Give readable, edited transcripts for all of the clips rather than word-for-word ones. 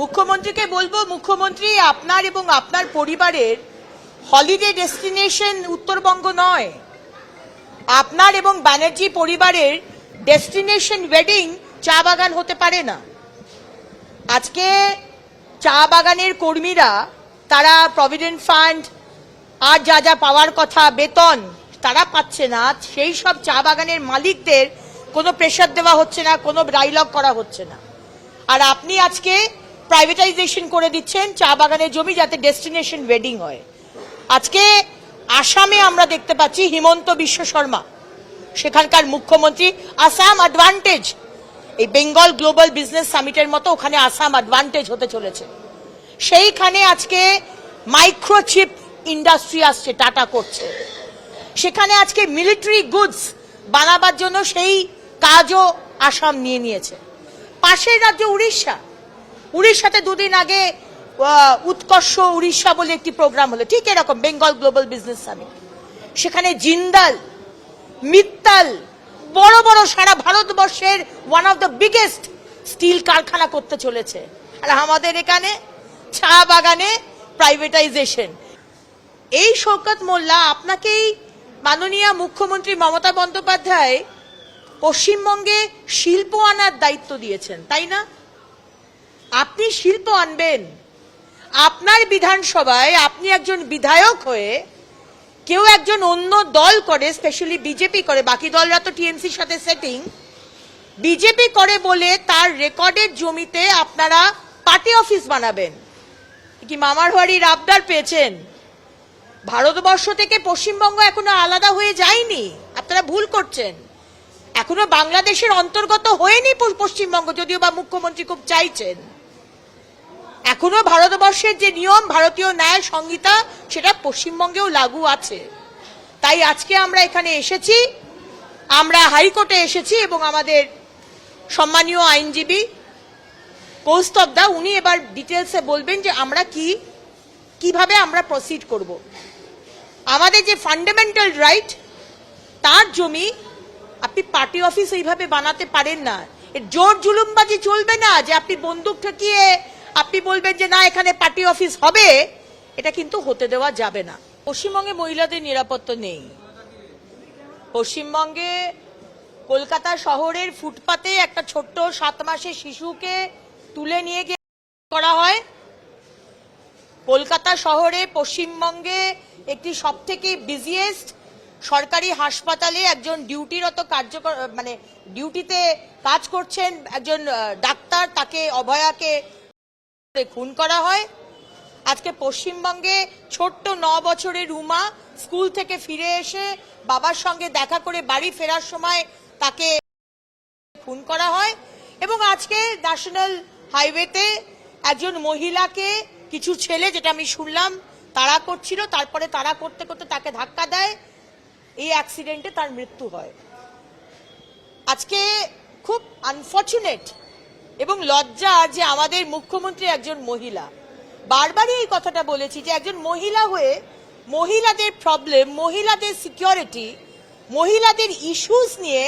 মুখ্যমন্ত্রীকে বলবো, মুখ্যমন্ত্রী আপনার এবং আপনার পরিবারের হলিডে ডেস্টিনেশন উত্তরবঙ্গ নয়। আপনার এবং ব্যানার্জি পরিবারের ডেস্টিনেশন ওয়েডিং চা বাগান হতে পারে না। আজকে চা বাগানের কর্মীরা তারা প্রভিডেন্ট ফান্ড আর যা যা পাওয়ার কথা বেতন তারা পাচ্ছে না। সেই সব চা বাগানের মালিকদের কোনো প্রেশার দেওয়া হচ্ছে না, কোনো ডায়লগ করা হচ্ছে না। আর আপনি আজকে প্রাইভেটাইজেশন করে দিচ্ছেন চা বাগানের জমি, যাতে ডেস্টিনেশন ওয়েডিং হয়। আজকে আসামে আমরা দেখতে পাচ্ছি হিমন্ত বিশ্ব শর্মা, সেখানকার মুখ্যমন্ত্রী, আসাম অ্যাডভান্টেজ, এই বেঙ্গল গ্লোবাল বিজনেস সামিটের মতো ওখানে আসাম অ্যাডভান্টেজ হতে চলেছে। সেইখানে আজকে মাইক্রোচিপ ইন্ডাস্ট্রি আসছে, টাটা করছে। সেখানে আজকে মিলিটারি গুডস বানাবার জন্য সেই কাজও আসাম নিয়ে নিয়েছে। পাশের রাজ্য উড়িষ্যা, উড়িষ্যাতে দুদিন আগে উৎকর্ষ উড়িষ্যা বলে একটি প্রোগ্রাম হলো, ঠিক এরকম বেঙ্গল গ্লোবাল বিজনেস সামিট। সেখানে জিন্দাল, মিত্তাল, বড় বড় সারা ভারতবর্ষের one of the biggest steel কারখানা করতে চলেছে। আর আমাদের এখানে চা বাগানে প্রাইভেটাইজেশন। এই শওকত মোল্লা, আপনাকেই মাননীয় মুখ্যমন্ত্রী মমতা বন্দ্যোপাধ্যায় পশ্চিমবঙ্গে শিল্প আনার দায়িত্ব দিয়েছেন, তাই না? আপনি শিল্প আনবেন। আপনার বিধানসভায় আপনি একজন বিধায়ক হয়ে কেউ একজন অন্য দল করে, স্পেশালি বিজেপি করে, বাকি দলরা তো টিএমসির সাথে সেটিং, বিজেপি করে বলে তার রেকর্ডের জমিতে আপনারা পার্টি অফিস বানাবেন। কি মামার বাড়ির আবদার পেয়েছেন? ভারতবর্ষ থেকে পশ্চিমবঙ্গ এখনো আলাদা হয়ে যায়নি, আপনারা ভুল করছেন। এখনো বাংলাদেশের অন্তর্গত হয়নি পশ্চিমবঙ্গ, যদিও বা মুখ্যমন্ত্রী খুব চাইছেন। এখনো ভারতবর্ষের যে নিয়ম, ভারতীয় ন্যায় সংহিতা, সেটা পশ্চিমবঙ্গেও লাগু আছে। তাই আজকে আমরা এখানে এসেছি, আমরা হাইকোর্টে এসেছি এবং আমাদের সম্মানীয় আইনজীবী কৌস্তবদা, উনি এবার ডিটেলসে বলবেন যে আমরা কিভাবে আমরা প্রসিড করব। আমাদের যে ফান্ডামেন্টাল রাইট, তার জমি আপনি পার্টি অফিস এইভাবে বানাতে পারেন না। এর জোর জুলুমবাজি চলবে না, যে আপনি বন্দুক ঠেকিয়ে আপনি বলবেন যে না এখানে পার্টি অফিস হবে, এটা কিন্তু হতে দেওয়া যাবে না। পশ্চিমবঙ্গে মহিলাদের নিরাপত্তা নেই। পশ্চিমবঙ্গে কলকাতা শহরের ফুটপাতে একটা ছোট্ট 7 মাসের শিশুকে তুলে নিয়ে গিয়ে করা হয়। কলকাতা শহরে, পশ্চিমবঙ্গে একটি সবথেকে বিজিয়েস্ট সরকারি হাসপাতালে একজন ডিউটিরত ডিউটিতে কাজ করছেন একজন ডাক্তার, তাকে, অভয়াকে খুন করা হয়। আজকে পশ্চিমবঙ্গে ছোট্ট 9 বছরের রুমা স্কুল থেকে ফিরে এসে বাবার সঙ্গে দেখা করে বাড়ি ফেরার সময় তাকে খুন করা হয়। এবং আজকে ন্যাশনাল হাইওয়েতে একজন মহিলাকে কিছু ছেলে, যেটা আমি শুনলাম, তাড়া করছিল, তারপরে তাড়া করতে করতে তাকে ধাক্কা দেয়, এই অ্যাক্সিডেন্টে তার মৃত্যু হয়। আজকে খুব আনফর্চুনেট এবং লজ্জা যে আমাদের মুখ্যমন্ত্রী একজন মহিলা। বারবারই এই কথাটা বলেছি যে একজন মহিলা হয়ে মহিলাদের প্রবলেম, মহিলাদের সিকিউরিটি, মহিলাদের ইস্যুস নিয়ে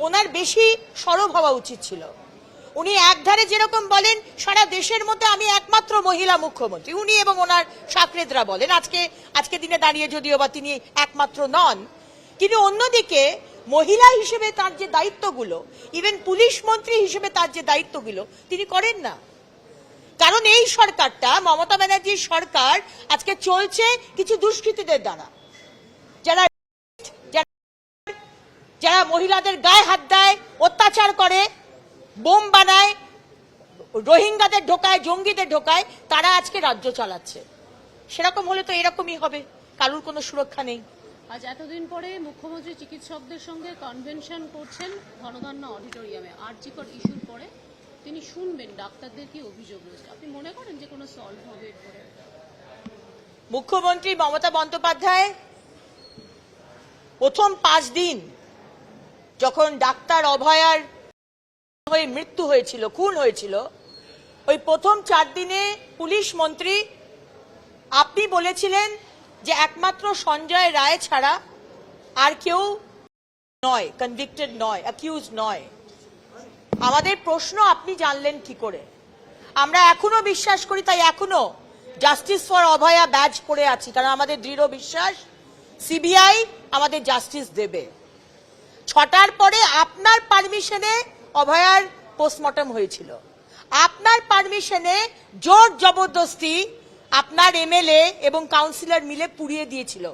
ওনার বেশি সরব হওয়া উচিত ছিল। উনি একধারে যেরকম বলেন সারা দেশের মধ্যে আমি একমাত্র মহিলা মুখ্যমন্ত্রী, উনি এবং ওনার সাকরেদরা বলেন, আজকে দিনে দাঁড়িয়ে যদিও বা তিনি একমাত্র নন, কিন্তু অন্যদিকে মহিলা হিসেবে তার যে দায়িত্বগুলো, ইভেন পুলিশ মন্ত্রী হিসেবে তার যে দায়িত্বগুলো তিনি করেন না। কারণ এই সরকারটা, মমতা ব্যানার্জির সরকার, আজকে চলছে কিছু দুষ্কৃতীদের দ্বারা, যারা মহিলাদের গায়ে হাত দেয়, অত্যাচার করে, বোম বানায়, রোহিঙ্গাদের ঢোকায়, জঙ্গিদের ঢোকায়, তারা আজকে রাজ্য চালাচ্ছে। সেরকম হলে তো এরকমই হবে, কারুর কোনো সুরক্ষা নেই। আজ এতদিন পরে মুখ্যমন্ত্রী চিকিৎসকদের সঙ্গে কনভেনশন করছেন ধনধান্য অডিটোরিয়ামে। আরজিকর ইস্যুর পরে তিনি শুনবেন ডাক্তারদের কি অভিযোগ রয়েছে। আপনি মনে করেন যে কোনো সলভ হবে? মুখ্যমন্ত্রী মমতা বন্দ্যোপাধ্যায় প্রথম 5 দিন যখন ডাক্তার অভয়ার হয়ে মৃত্যু হয়েছিল, খুন হয়েছিল, ওই প্রথম 4 দিনে পুলিশ মন্ত্রী আপনি বলেছিলেন যে একমাত্র সঞ্জয় রায় ছাড়া আর কেউ নয়, কনভিক্টেড নয়, অ্যাকিউজ নয়। আমাদের প্রশ্ন আপনি জানলেন কি করে? আমরা এখনো বিশ্বাস করি, তাই এখনো জাস্টিস ফর অভয়া ব্যাজ পড়ে আছি, কারণ আমাদের দৃঢ় বিশ্বাস সিবিআই আমাদের জাস্টিস দেবে। 6টার পরে আপনার পারমিশনে অভয়ার পোস্টমর্টম হয়েছিল, আপনার পারমিশনে জোর জবরদস্তি আপনার এমএলএ এবং কাউন্সিলর মিলে পুড়িয়ে দিয়েছিল,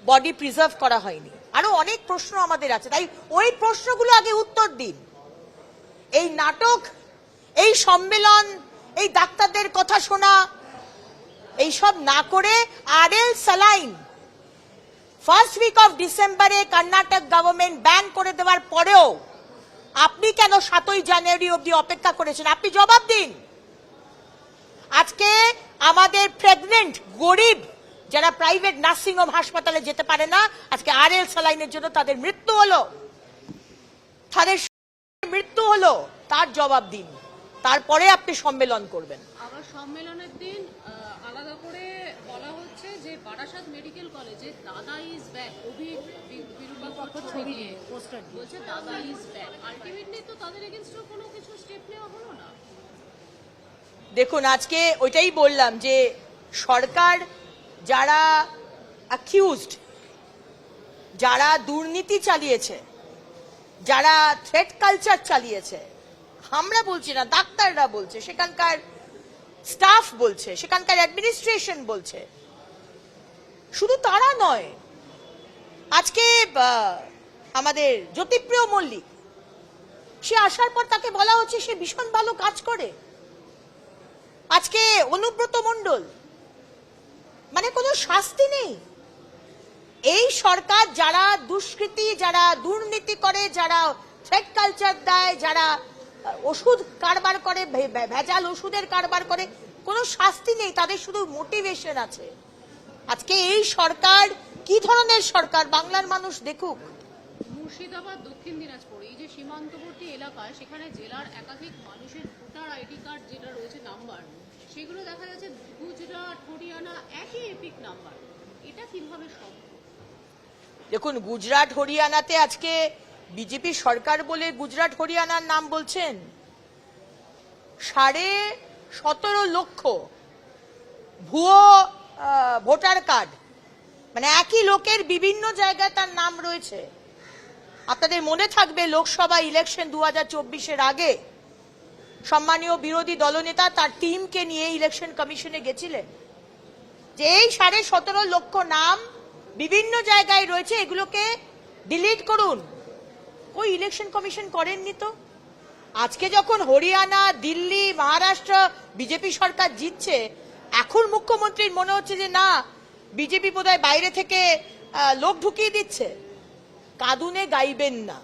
বডি প্রিজার্ভ করা হয়নি। আরো অনেক প্রশ্ন আমাদের আছে, তাই ওই প্রশ্নগুলো আগে উত্তর দিন। এই নাটক, এই সম্মেলন, এই ডাক্তারদের কথা শোনা, এইসব না করে RL saline first week of ডিসেম্বরে কর্ণাটক গভর্নমেন্ট ব্যান করে দেওয়ার পরেও আপনি কেন 7ই জানুয়ারি অবধি অপেক্ষা করেছেন? আপনি জবাব দিন। আজকে আমাদের প্রেগনেন্ট গরিব যারা প্রাইভেট নার্সিং হোম হাসপাতালে যেতে পারে না, আজকে আরএল স্যালাইনের জন্য তাদের মৃত্যু হলো, তার জবাব দিন, তারপরে আপনি সম্মেলন করবেন। আবার সম্মেলনের দিন আলাদা করে বলা হচ্ছে যে বারাসাত মেডিকেল কলেজে দাদা ইজ ব্যাক, বলছে দাদা ইজ ব্যাক। আলটিমেটলি তো তাদের এগেইনস্টে কোনো কিছু স্টেপ নেওয়া হলো না। দেখুন, আজকে ওইটাই বললাম যে সরকার যারা অ্যাকিউজড, যারা দুর্নীতি চালিয়েছে, যারা থ্রেট কালচার চালিয়েছে, আমরা বলছি না, ডাক্তাররা বলছে, সেখানকার স্টাফ বলছে, সেখানকার অ্যাডমিনিস্ট্রেশন বলছে, শুধু তারা নয়, আজকে আমাদের জ্যোতিপ্রিয় মল্লিক, সে আসার পর তাকে বলা হচ্ছে সে ভীষণ ভালো কাজ করে। আজকে অনুব্রত মণ্ডল, মানে কোনো শাস্তি নেই। এই সরকার যারা দুষ্কৃতি, যারা দুর্নীতি করে, যারা থ্রেট কালচার দেয়, যারা ওষুধ কারবার করে, ভেজাল ওষুধের কারবার করে, কোনো শাস্তি নেই, তাদের শুধু মোটিভেশন আছে। আজকে এই সরকার কি ধরনের সরকার, বাংলার মানুষ দেখুক। মুর্শিদাবাদ, দক্ষিণ দিনাজপুর, এই যে সীমান্তবর্তী এলাকায়, সেখানে জেলার একাধিক মানুষের ভোটার আইডি কার্ড যেটা রয়েছে নাম্বার, সেগুলো দেখা যাচ্ছে গুজরাট, হরিয়ানা একই এপিক নাম্বার। এটা কিভাবে সম্ভব? দেখুন, গুজরাট হরিয়ানাতে আজকে বিজেপি সরকার বলে গুজরাট হরিয়ানার নাম বলছেন। 17.5 লক্ষ ভুয়ো ভোটার কার্ড, মানে একই লোকের বিভিন্ন জায়গায় তার নাম রয়েছে। আপনাদের মনে থাকবে লোকসভা ইলেকশন 2024-এর আগে সম্মানীয় বিরোধী দলনেতা তার টিমকে নিয়ে ইলেকশন কমিশনে গেছিলেন যে এই 17.5 লক্ষ নাম বিভিন্ন জায়গায় রয়েছে, এগুলোকে ডিলিট করুন। ওই ইলেকশন কমিশন করেননি তো। আজকে যখন হরিয়ানা, দিল্লি, মহারাষ্ট্র বিজেপি সরকার জিতছে, এখন মুখ্যমন্ত্রীর মনে হচ্ছে যে না, বিজেপি বোধহয় বাইরে থেকে লোক ঢুকিয়ে দিচ্ছে। কাঁদুনে গাইবেন না।